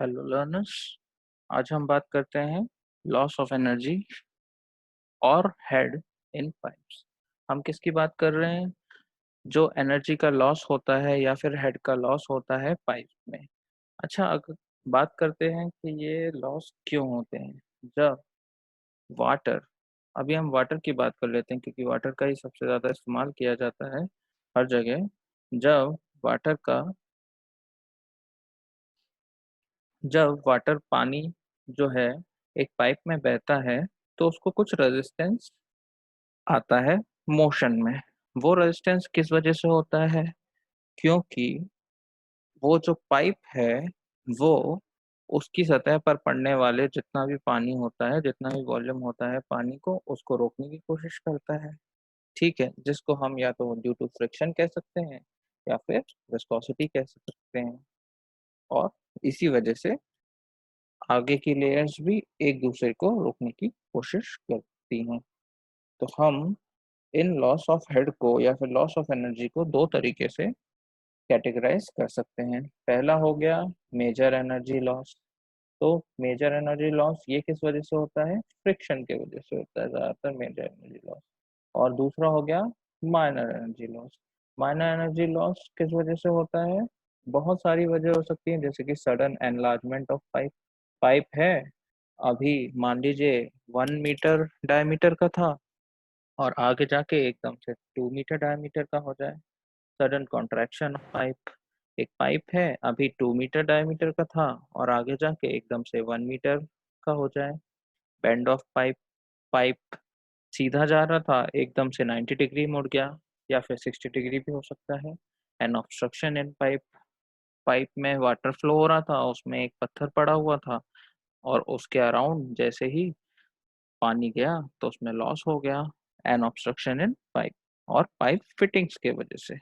Hello learners. आज हम बात करते हैं लॉस ऑफ एनर्जी और हेड इन पाइप्स। हम किसकी बात कर रहे हैं? जो एनर्जी का लॉस होता है या फिर हेड का लॉस होता है पाइप में। अच्छा, अगर बात करते हैं कि ये लॉस क्यों होते हैं। जब वाटर अभी हम वाटर की बात कर लेते हैं क्योंकि वाटर का ही सबसे ज़्यादा इस्तेमाल किया जाता है हर जगह। जब वाटर का जब वाटर पानी जो है एक पाइप में बहता है तो उसको कुछ रेजिस्टेंस आता है मोशन में। वो रेजिस्टेंस किस वजह से होता है? क्योंकि वो जो पाइप है वो उसकी सतह पर पड़ने वाले जितना भी पानी होता है, जितना भी वॉल्यूम होता है पानी को, उसको रोकने की कोशिश करता है। ठीक है, जिसको हम या तो ड्यू टू फ्रिक्शन कह सकते हैं या फिर विस्कोसिटी कह सकते हैं। और इसी वजह से आगे की लेयर्स भी एक दूसरे को रोकने की कोशिश करती हैं। तो हम इन लॉस ऑफ हेड को या फिर लॉस ऑफ एनर्जी को दो तरीके से कैटेगराइज कर सकते हैं। पहला हो गया मेजर एनर्जी लॉस। तो मेजर एनर्जी लॉस ये किस वजह से होता है? फ्रिक्शन के वजह से होता है ज़्यादातर मेजर एनर्जी लॉस। और दूसरा हो गया minor energy loss. Minor energy loss किस वजह से होता है? बहुत सारी वजह हो सकती है, जैसे कि sudden enlargement of pipe. Pipe है, अभी मान लीजिए 1 मीटर डायमीटर का था और आगे जाके एकदम से 2 मीटर डायमीटर का हो जाए। Sudden contraction of pipe. एक पाइप है, अभी 2 मीटर डायमीटर का था और आगे जाके एकदम से 1 मीटर का हो जाए। Bend of pipe. पाइप सीधा जा रहा था, एकदम से 90 डिग्री मुड़ गया, या फिर 60 डिग्री भी हो सकता है। An obstruction in pipe. Pipe में वाटर फ्लो हो रहा था, उसमें एक पत्थर पड़ा हुआ था और उसके अराउंड जैसे ही पानी गया तो उसमें लॉस हो गया। An obstruction in pipe. और पाइप फिटिंग्स के वजह से।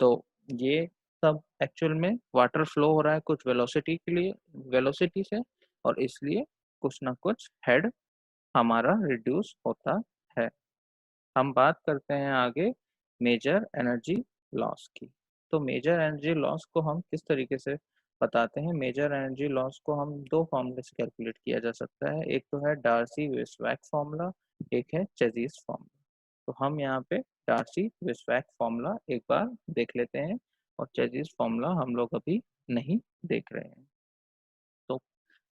तो ये सब एक्चुअल में वाटर फ्लो हो रहा है कुछ वेलोसिटी के लिए, वेलोसिटी से, और इसलिए कुछ ना कुछ हेड हमारा रिड्यूस होता है। हम बात करते हैं आगे मेजर एनर्जी लॉस की। तो मेजर एनर्जी लॉस को हम किस तरीके से बताते हैं? मेजर एनर्जी लॉस को हम दो फॉर्मूले से कैलकुलेट किया जा सकता है। एक तो है डार्सी वेस्टवैक फॉर्मूला, एक है चेजिस फॉर्मूला। तो हम यहाँ पे डार्सी वेस्टवैक फॉर्मूला एक बार देख लेते हैं और चेजिस फॉर्मूला हम लोग अभी नहीं देख रहे हैं। तो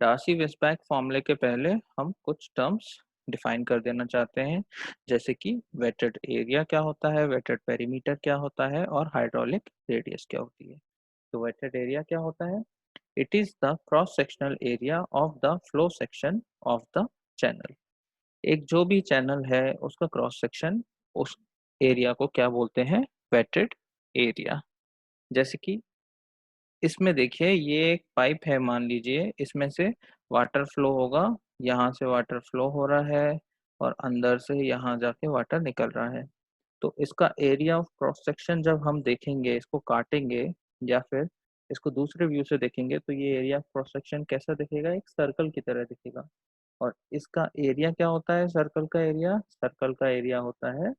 डार्सी वेस्टवैक फॉर्मूले के पहले हम कुछ टर्म्स डिफाइन कर देना चाहते हैं, जैसे कि वेटेड एरिया क्या होता है, वेटेड पेरीमीटर क्या होता है और हाइड्रोलिक रेडियस क्या होती है। तो वेटेड एरिया क्या होता है? It is the cross sectional area of the flow section of the channel. एक जो भी चैनल है उसका क्रॉस सेक्शन, उस एरिया को क्या बोलते हैं? Wetted area. जैसे कि इसमें देखिए, ये एक पाइप है, मान लीजिए इसमें से वाटर फ्लो होगा, यहाँ से वाटर फ्लो हो रहा है और अंदर से यहाँ जाके वाटर निकल रहा है। तो इसका एरिया ऑफ क्रॉस सेक्शन जब हम देखेंगे, इसको काटेंगे या फिर इसको दूसरे व्यू से देखेंगे, तो ये एरिया ऑफ क्रॉस सेक्शन कैसा दिखेगा? एक सर्कल की तरह दिखेगा। और इसका एरिया क्या होता है? सर्कल का एरिया, सर्कल का एरिया होता है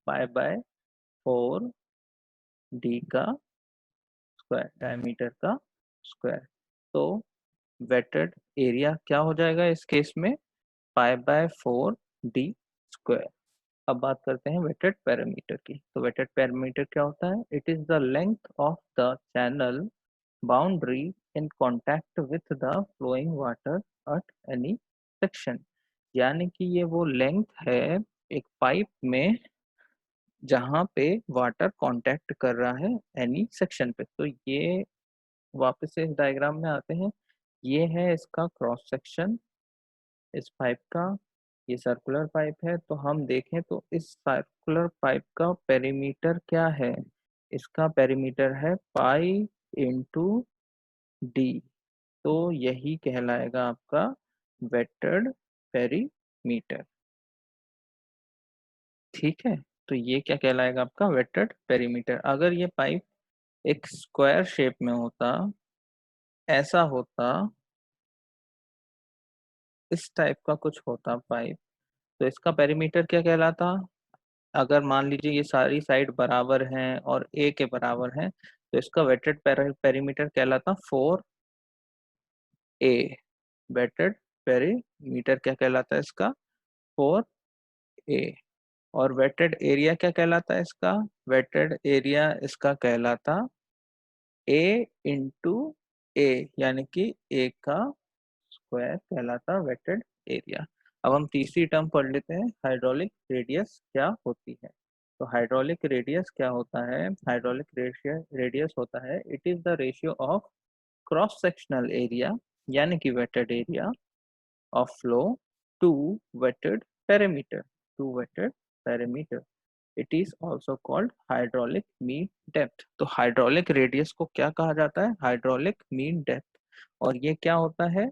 पाई/4 डी का स्क्वायर, डायमीटर का स्क्वायर। तो वेटेड एरिया क्या हो जाएगा इस केस में? पाई/4 डी स्क्वायर। अब बात करते हैं वेटेड पैरामीटर की। तो वेटेड पैरामीटर क्या होता है? It is the length of the channel boundary in contact with the flowing water at any section. यानी कि ये वो लेंथ है एक पाइप में जहाँ पे वाटर कांटेक्ट कर रहा है एनी सेक्शन पे। तो ये वापस से इस डायग्राम में आते हैं। ये है इसका क्रॉस सेक्शन इस पाइप का। ये सर्कुलर पाइप है, तो हम देखें तो इस सर्कुलर पाइप का पेरीमीटर क्या है? इसका पेरीमीटर है पाई/डी। तो यही कहलाएगा आपका वेटेड पेरीमीटर। ठीक है, तो ये क्या कहलाएगा? आपका वेटेड पेरीमीटर। अगर ये पाइप एक स्क्वायर शेप में होता, ऐसा होता, इस टाइप का कुछ होता पाइप, तो इसका पेरीमीटर क्या कहलाता? अगर मान लीजिए ये सारी साइड बराबर हैं और ए के बराबर हैं, तो इसका वेटेड पेरीमीटर कहलाता 4 ए। वेटेड पेरीमीटर क्या कहलाता है इसका? 4a। और वेटेड एरिया क्या कहलाता है इसका? वेटेड एरिया इसका कहलाता a इंटू ए, यानी कि a का स्क्वायर कहलाता वेटेड एरिया। अब हम तीसरी टर्म पढ़ लेते हैं, हाइड्रोलिक रेडियस क्या होती है। तो हाइड्रोलिक रेडियस क्या होता है? हाइड्रोलिक रेडियस होता है, it is the ratio of cross sectional area यानी कि wetted area of flow to wetted perimeter, to wetted perimeter. It is also called hydraulic mean depth. तो हाइड्रोलिक रेडियस को क्या कहा जाता है? Hydraulic mean depth. और ये क्या होता है?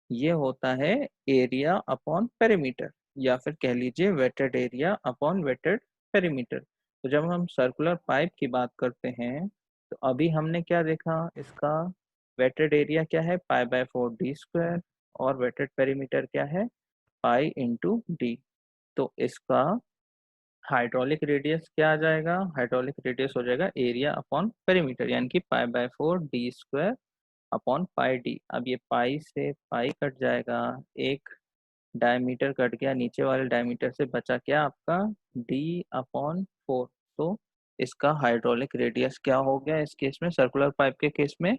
ये होता है एरिया अपॉन पेरीमीटर, या फिर कह लीजिए wetted area upon wetted perimeter. तो जब हम सर्कुलर पाइप की बात करते हैं तो अभी हमने क्या देखा? इसका वेटेड एरिया क्या है? पाई बाय 4d², और वेटेड पेरीमीटर क्या है? Pi into D. तो इसका हाइड्रोलिक रेडियस क्या आ जाएगा? हाइड्रोलिक रेडियस हो जाएगा एरिया अपॉन पेरीमीटर, यानी कि pi by 4d² upon pi D. अब ये पाई से पाई कट जाएगा, एक डायमीटर कट गया, नीचे वाले डायमीटर से बचा क्या आपका? D upon 4। तो इसका हाइड्रोलिक रेडियस क्या हो गया इस केस में, सर्कुलर पाइप के केस में?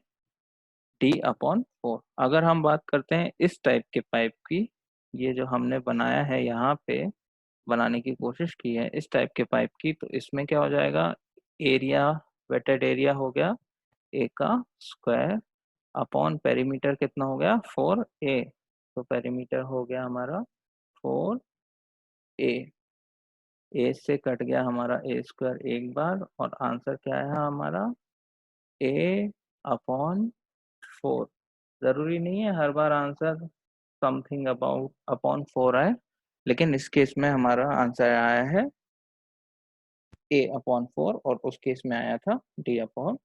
d/4। अगर हम बात करते हैं इस टाइप के पाइप की, ये जो हमने बनाया है यहाँ पे, बनाने की कोशिश की है इस टाइप के पाइप की, तो इसमें क्या हो जाएगा? एरिया, वेटेड एरिया हो गया ए का स्क्वायर अपॉन पेरीमीटर कितना हो गया? 4a। तो पेरीमीटर हो गया हमारा 4a। ए से कट गया हमारा a² एक बार, और आंसर क्या है हमारा? a upon 4। जरूरी नहीं है हर बार आंसर समथिंग अबाउट अपॉन 4 आए, लेकिन इस केस में हमारा आंसर आया है a/4, और उस केस में आया था d/4।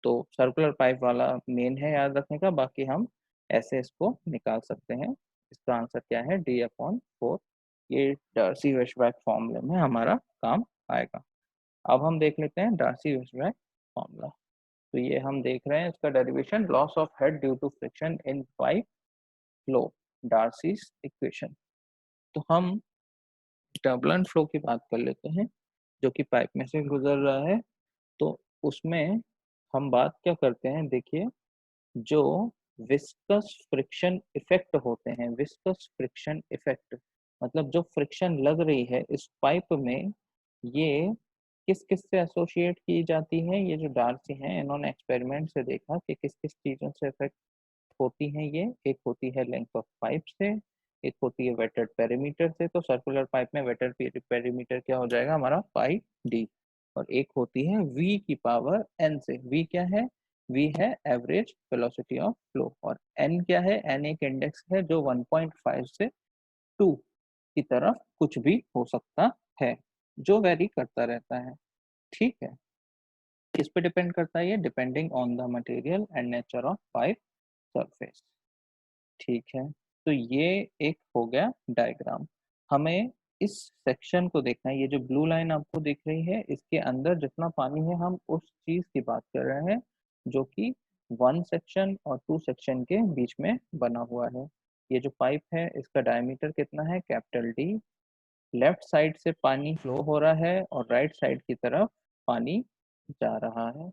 तो सर्कुलर पाइप वाला मेन है याद रखने का, बाकी हम ऐसे इसको निकाल सकते हैं। इसका आंसर क्या है? d/4। ये डार्सी वेशबैक फॉर्मूले में हमारा काम आएगा। अब हम देख लेते हैं डार्सी वेशबैक फॉर्मूला। तो ये हम देख रहे हैं इसका derivation, loss of head due to friction in pipe flow, Darcy's equation. तो हम टर्बुलेंट फ्लो की बात कर लेते हैं, जो कि पाइप में से गुजर रहा है। तो उसमें हम बात क्या करते हैं? देखिए, जो विस्कस फ्रिक्शन इफेक्ट होते हैं, विस्कस फ्रिक्शन इफेक्ट मतलब जो फ्रिक्शन लग रही है इस पाइप में, ये किस किस से एसोसिएट की जाती है? ये जो डार्सी हैं इन्होंने एक्सपेरिमेंट से देखा कि किस किस चीज़ों से इफेक्ट होती हैं ये। एक होती है लेंथ ऑफ पाइप से, एक होती है वेटेड पेरीमीटर से। तो सर्कुलर पाइप में वेटेड पेरीमीटर क्या हो जाएगा हमारा? पाई डी। और एक होती है v की पावर n से। v क्या है? v है एवरेज वेलोसिटी ऑफ फ्लो, और n क्या है? n एक इंडेक्स है जो 1.5 से 2 की तरफ कुछ भी हो सकता है, जो वेरी करता रहता है। ठीक है, किस पे डिपेंड करता है ये? Depending on the material and nature of pipe surface. ठीक है, तो ये एक हो गया डायग्राम। हमें इस सेक्शन को देखना है, ये जो ब्लू लाइन आपको दिख रही है, इसके अंदर जितना पानी है हम उस चीज की बात कर रहे हैं जो कि 1 सेक्शन और 2 सेक्शन के बीच में बना हुआ है। ये जो पाइप है इसका डायमीटर कितना है? Capital D. लेफ्ट साइड से पानी फ्लो हो रहा है और राइट साइड की तरफ पानी जा रहा है।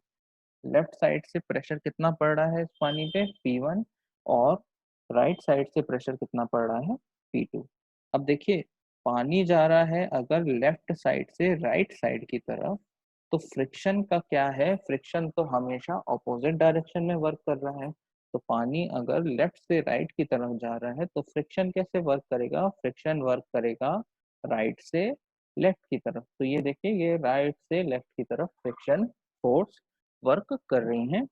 लेफ्ट साइड से प्रेशर कितना पड़ रहा है इस पानी पे? P1। और राइट साइड से प्रेशर कितना पड़ रहा है? P2। अब देखिए, पानी जा रहा है अगर लेफ्ट साइड से राइट साइड की तरफ, तो फ्रिक्शन का क्या है? फ्रिक्शन तो हमेशा ऑपोजिट डायरेक्शन में वर्क कर रहा है। तो पानी अगर लेफ्ट से राइट की तरफ जा रहा है तो फ्रिक्शन कैसे वर्क करेगा? फ्रिक्शन वर्क करेगा राइट से लेफ्ट की तरफ। तो ये देखिए, ये राइट से लेफ्ट की तरफ फ्रिक्शन फोर्स वर्क कर रही हैं।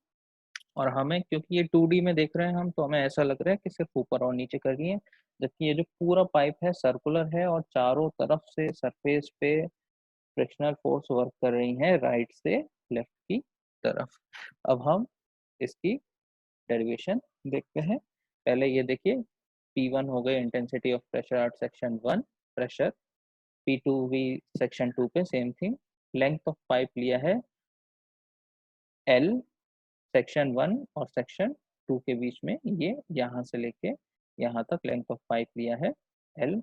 और हमें, क्योंकि ये 2D में देख रहे हैं हम, तो हमें ऐसा लग रहा है कि सिर्फ ऊपर और नीचे कर रही है, जबकि ये जो पूरा पाइप है सर्कुलर है और चारों तरफ से सरफेस पे फ्रिक्शनल फोर्स वर्क कर रही है राइट से लेफ्ट की तरफ। अब हम इसकी डेरिवेशन देखते हैं। पहले ये देखिए, P1 हो गई intensity of pressure at section 1 pressure, P2 भी सेक्शन 2 पे same thing. Length of pipe लिया है L सेक्शन 1 और सेक्शन टू के बीच में, ये यहाँ से लेके यहाँ तक लेंथ ऑफ पाइप लिया है L,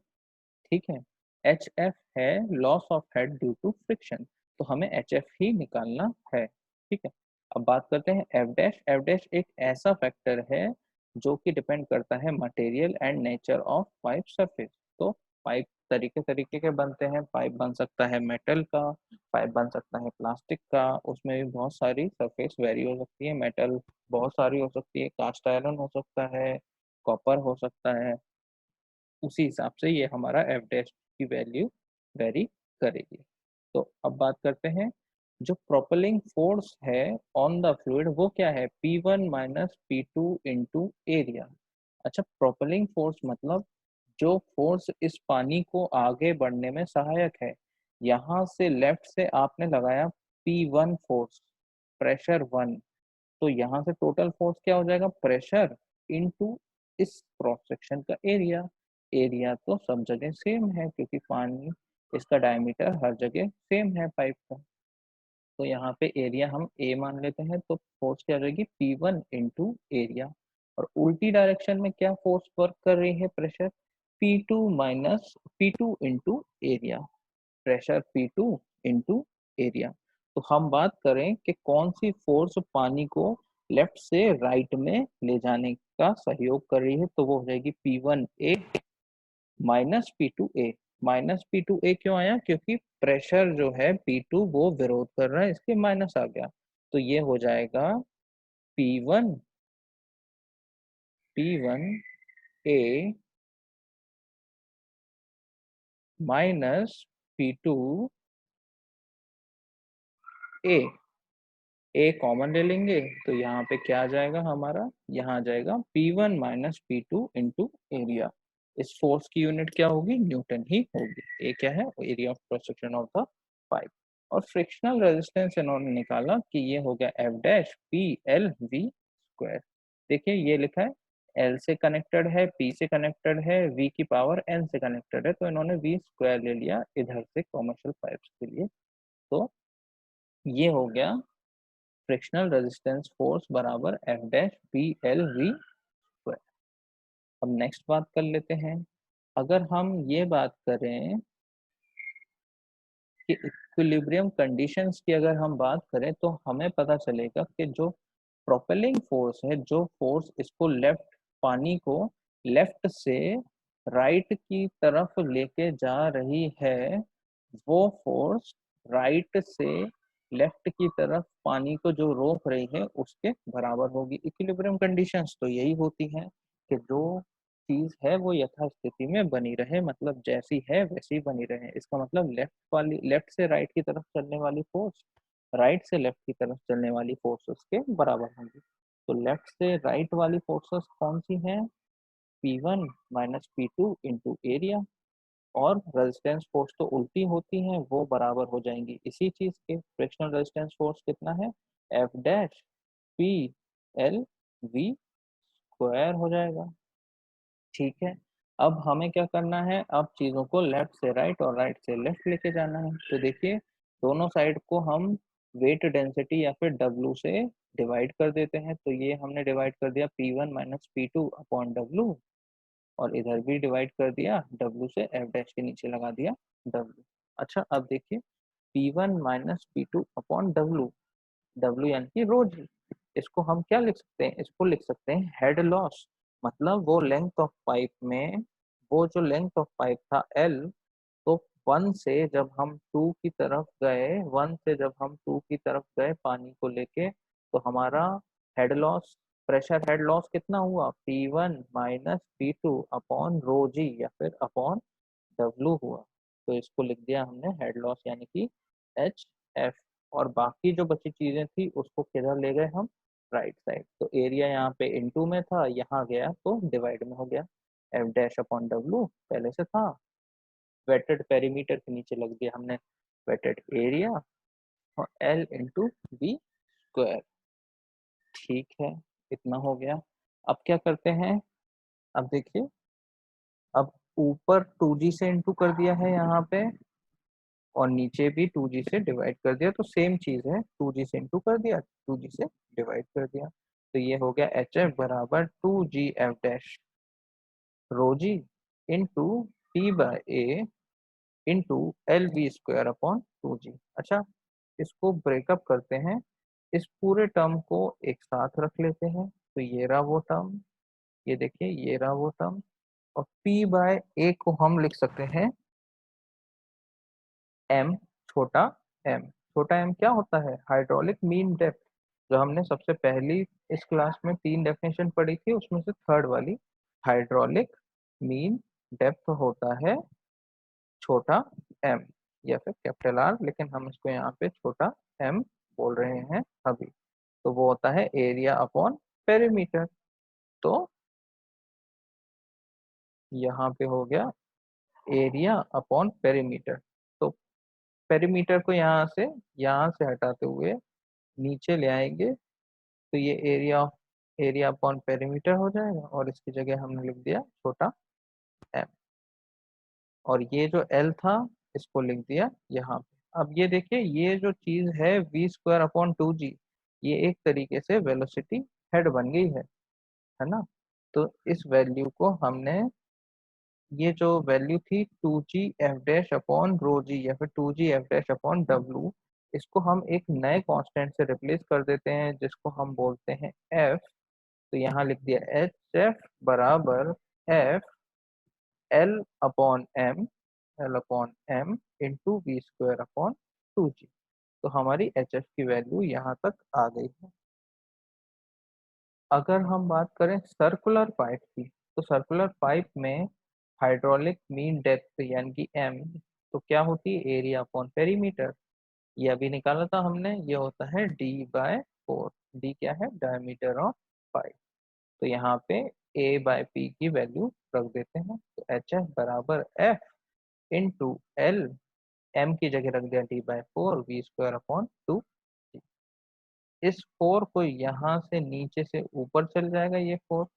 ठीक है। एच एफ है loss of head due to friction, तो हमें एच एफ ही निकालना है, ठीक है। अब बात करते हैं एफ डैश। एफ डैश एक ऐसा फैक्टर है जो कि डिपेंड करता है material and nature of pipe surface. तो पाइप तरीके तरीके के बनते हैं, पाइप बन सकता है मेटल का, पाइप बन सकता है प्लास्टिक का, उसमें भी बहुत सारी सरफेस वेरी हो सकती है। मेटल बहुत सारी हो सकती है, कास्ट आयरन हो सकता है, कॉपर हो सकता है, उसी हिसाब से ये हमारा एफ डैश की वैल्यू वेरी करेगी। तो अब बात करते हैं जो प्रोपेलिंग फोर्स है ऑन द फ्लूइड वो क्या है, P1 minus P2 into area. अच्छा, प्रोपेलिंग फोर्स मतलब जो फोर्स इस पानी को आगे बढ़ने में सहायक है। यहाँ से लेफ्ट से आपने लगाया P1 फोर्स, प्रेशर 1, तो यहाँ से टोटल फोर्स क्या हो जाएगा, प्रेशर इनटू इस क्रॉस सेक्शन का एरिया। एरिया तो सब जगह सेम है क्योंकि पानी, इसका डायमीटर हर जगह सेम है पाइप का, तो यहाँ पे एरिया हम ए मान लेते हैं। तो फोर्स क्या हो जाएगी, P1 इंटू एरिया। और उल्टी डायरेक्शन में क्या फोर्स वर्क कर रही है, pressure P2 minus P2 into area, pressure P2 into area. तो हम बात करें कि कौन सी फोर्स पानी को लेफ्ट से राइट में ले जाने का सहयोग कर रही है, तो वो हो जाएगी P1A minus P2A। Minus P2A क्यों आया, क्योंकि प्रेशर जो है P2 वो विरोध कर रहा है, इसलिए माइनस आ गया। तो ये हो जाएगा P1 P1A माइनस P2A। ए कॉमन ले लेंगे तो यहाँ पे क्या आ जाएगा हमारा, यहाँ आ जाएगा P1 minus P2 into area. इस फोर्स की यूनिट क्या होगी, न्यूटन ही होगी। ए क्या है, area of cross section of the pipe. और फ्रिक्शनल रेजिस्टेंस इन्होंने निकाला कि ये हो गया F dash P L v square. देखिए ये लिखा है एल से कनेक्टेड है, पी से कनेक्टेड है, वी की पावर एन से कनेक्टेड है, तो इन्होंने वी स्क्वायर ले लिया इधर से कॉमर्शियल पाइप्स के लिए। तो ये हो गया फ्रिक्शनल रेजिस्टेंस फोर्स बराबर F dash P L v square. अब नेक्स्ट बात कर लेते हैं, अगर हम ये बात करें कि इक्विलिब्रियम कंडीशंस की अगर हम बात करें तो हमें पता चलेगा कि जो प्रोपेलिंग फोर्स है, जो फोर्स इसको लेफ्ट, पानी को लेफ्ट से राइट की तरफ लेके जा रही है, वो फोर्स राइट से लेफ्ट की तरफ पानी को जो रोक रही है उसके बराबर होगी। इक्विलिब्रियम कंडीशंस तो यही होती हैं कि जो चीज है वो यथास्थिति में बनी रहे, मतलब जैसी है वैसी बनी रहे। इसका मतलब लेफ्ट से राइट की तरफ चलने वाली फोर्स राइट से लेफ्ट की तरफ चलने वाली फोर्सेस के बराबर होंगी। तो लेफ्ट से राइट वाली फोर्सेस कौन सी हैं, P1 minus P2 into area. और रेजिस्टेंस फोर्स तो उल्टी होती हैं, वो बराबर हो जाएंगी इसी चीज के। फ्रिक्शनल रेजिस्टेंस फोर्स कितना है, F dash P L v square हो जाएगा, ठीक है। अब हमें क्या करना है, अब चीजों को लेफ्ट से राइट और राइट से लेफ्ट लेके जाना है। तो देखिए दोनों साइड को हम वेट डेंसिटी या फिर W से डिवाइड कर देते हैं। तो ये हमने डिवाइड कर दिया P1 minus P2 upon W, और इधर भी डिवाइड कर दिया W से, एफ डैश के नीचे लगा दिया W। अच्छा अब देखिए P1 minus P2 upon W, W यानी कि रो जी, इसको हम क्या लिख सकते हैं, इसको लिख सकते हैं हेड लॉस। मतलब वो लेंथ ऑफ पाइप में, वो जो लेंथ ऑफ पाइप था L, तो 1 से जब हम 2 की तरफ गए, 1 से जब हम 2 की तरफ गए पानी को लेके, तो हमारा head loss, pressure head loss कितना हुआ, P1 minus P2 upon rho G या फिर अपॉन W हुआ। तो इसको लिख दिया हमने हेड लॉस यानी कि एच एफ। और बाकी जो बची चीजें थी उसको किधर ले गए हम, राइट साइड। तो एरिया यहाँ पे इनटू में था, यहाँ गया तो डिवाइड में हो गया। एफ डैश अपॉन डब्लू पहले से था, वेटेड पेरीमीटर के नीचे लग दिया हमने वेटेड एरिया, और एल इंटू बी स्क्वायर, ठीक है। इतना हो गया। अब क्या करते हैं, अब देखिए, अब ऊपर 2G से इंटू कर दिया है यहाँ पे, और नीचे भी 2G से डिवाइड कर दिया, तो सेम चीज है, 2G से इंटू कर दिया, 2G से डिवाइड कर दिया। तो ये हो गया एच एफ बराबर 2 g f dash rho g into t by a into l v square upon 2g। अच्छा, इसको ब्रेकअप करते हैं, इस पूरे टर्म को एक साथ रख लेते हैं, तो ये रहा वो टर्म, ये देखिए ये रहा वो टर्म, और P बाय A को हम लिख सकते हैं m छोटा m। छोटा m क्या होता है? हाइड्रोलिक मीन डेप्थ, जो हमने सबसे पहली इस क्लास में 3 डेफिनेशन पढ़ी थी, उसमें से थर्ड वाली, हाइड्रोलिक मीन डेप्थ होता है छोटा m या फिर कैपिटल R, लेकिन हम इसको यहाँ पे छोटा m बोल रहे हैं अभी। तो वो होता है एरिया अपॉन पेरीमीटर। तो यहाँ पे हो गया एरिया अपॉन पेरीमीटर। तो पेरीमीटर को यहाँ से हटाते हुए नीचे ले आएंगे, तो ये एरिया अपॉन पेरीमीटर हो जाएगा, और इसकी जगह हमने लिख दिया छोटा m, और ये जो l था इसको लिख दिया यहाँ पे। अब ये देखिए ये जो चीज है वी स्क्वायर अपॉन 2g, ये एक तरीके से वेलोसिटी हेड बन गई है ना। तो इस वैल्यू को हमने, ये जो वैल्यू थी 2g f dash upon rho G या फिर 2g f dash upon w, इसको हम एक नए कांस्टेंट से रिप्लेस कर देते हैं जिसको हम बोलते हैं f। तो यहाँ लिख दिया एच एफ बराबर f l upon m, l upon m into v square upon 2g। तो हमारी एच एफ की वैल्यू यहाँ तक आ गई है। अगर हम बात करें सर्कुलर पाइप की, तो सर्कुलर पाइप में हाइड्रोलिक मीन डेप्थ यानी कि एम, तो क्या होती है? Area upon perimeter. ये अभी निकाला था हमने, ये होता है डी बाय 4। डी क्या है? Diameter of pipe. तो यहाँ पे ए बाय पी की वैल्यू रख देते हैं, तो एच एफ बराबर एफ इंटू एल, एम की जगह रख दिया d by 4, v square upon 2। इस 4 को यहाँ से नीचे से ऊपर चल जाएगा ये 4,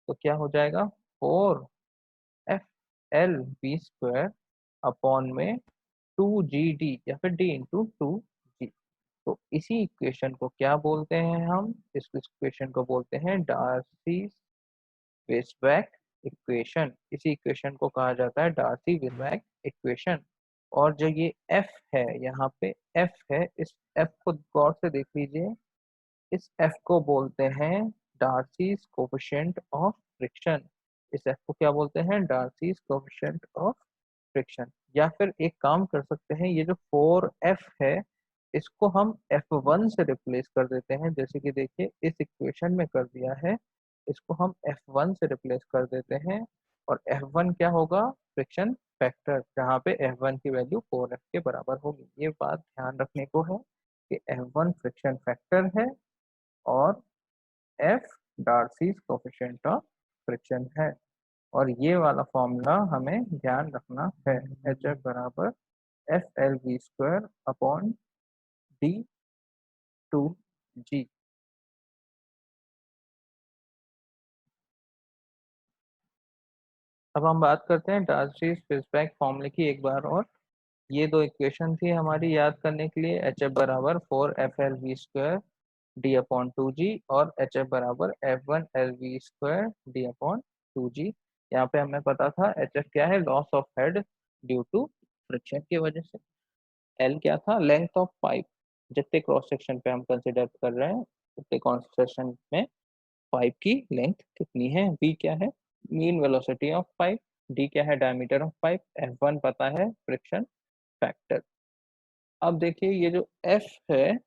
तो क्या हो जाएगा? 4 f l v square upon में 2g d या फिर d इंटू 2g। तो इसी इक्वेशन को क्या बोलते हैं हम? इस इक्वेशन को बोलते हैं डार्सी वेस्टरबैक इक्वेशन। इसी इक्वेशन को कहा जाता है डार्सी वेस्टरबैक इक्वेशन। और जो ये f है, यहाँ पे f है, इस f को गौर से देख लीजिए, इस f को बोलते हैं डार्सीज कोफिशिएंट ऑफ फ्रिक्शन। इस f को क्या बोलते हैं? Darcy's coefficient of friction. या फिर एक काम कर सकते हैं, ये जो 4f है इसको हम f1 से रिप्लेस कर देते हैं, जैसे कि देखिए इस इक्वेशन में कर दिया है, इसको हम f1 से रिप्लेस कर देते हैं। और f1 क्या होगा? फ्रिक्शन फैक्टर, जहाँ पे f1 की वैल्यू 4f के बराबर होगी। ये बात ध्यान रखने को है कि f1 फ्रिक्शन फैक्टर है और f Darcy's coefficient of friction है। और ये वाला फॉर्मूला हमें ध्यान रखना है, एच एफ बराबर f L v square upon D 2g। अब हम बात करते हैं डार्सीज वेस्टरबैक फॉर्मूले की एक बार और। ये दो इक्वेशन थी हमारी याद करने के लिए, एच एफ बराबर 4 f l v square D upon 2g, और एच एफ बराबर f1 l v square D upon 2g। यहाँ पे हमें पता था एच एफ क्या है? Loss of head due to friction की वजह से। एल क्या था? लेंथ ऑफ पाइप, जितने क्रॉस सेक्शन पे हम कंसिडर कर रहे हैं उतने क्रॉस सेक्शन में पाइप की लेंथ कितनी है। वी क्या है? Mean velocity of pipe. D क्या है? Diameter of pipe. F1 पता है, फ्रिक्शन फैक्टर। अब देखिए ये जो F है,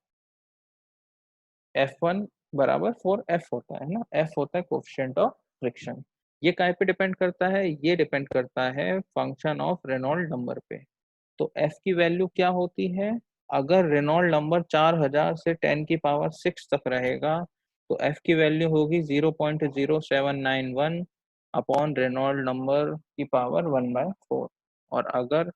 F1 बराबर 4F होता है ना, F होता है कोफिशिएंट ऑफ फ्रिक्शन। ये काय पे डिपेंड करता है? ये डिपेंड करता है फंक्शन ऑफ रेनॉल्ड नंबर पे। तो F की वैल्यू क्या होती है? अगर रेनॉल्ड नंबर 4000 से 10⁶ तक रहेगा, तो F की वैल्यू होगी 0.0791 अपॉन रेनॉल्ड नंबर की पावर 1/4। और अगर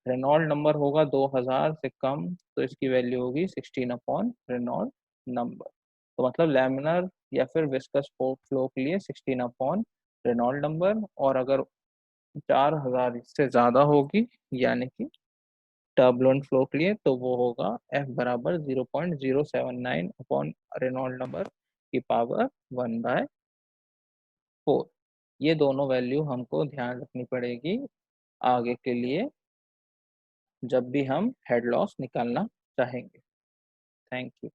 रेनॉल्ड नंबर होगा 2000 से कम, तो इसकी वैल्यू होगी 16 अपॉन रेनॉल्ड नंबर। तो मतलब लैमिनर या फिर विस्कस फ्लो के लिए 16 अपॉन रेनॉल्ड नंबर, और अगर 4000 से ज़्यादा होगी यानी कि टर्बुलेंट फ्लो के लिए, तो वो होगा F बराबर 0.079 अपॉन रेनॉल्ड नंबर की पावर 1/4। ये दोनों वैल्यू हमको ध्यान रखनी पड़ेगी आगे के लिए, जब भी हम हेड लॉस निकालना चाहेंगे। Thank you.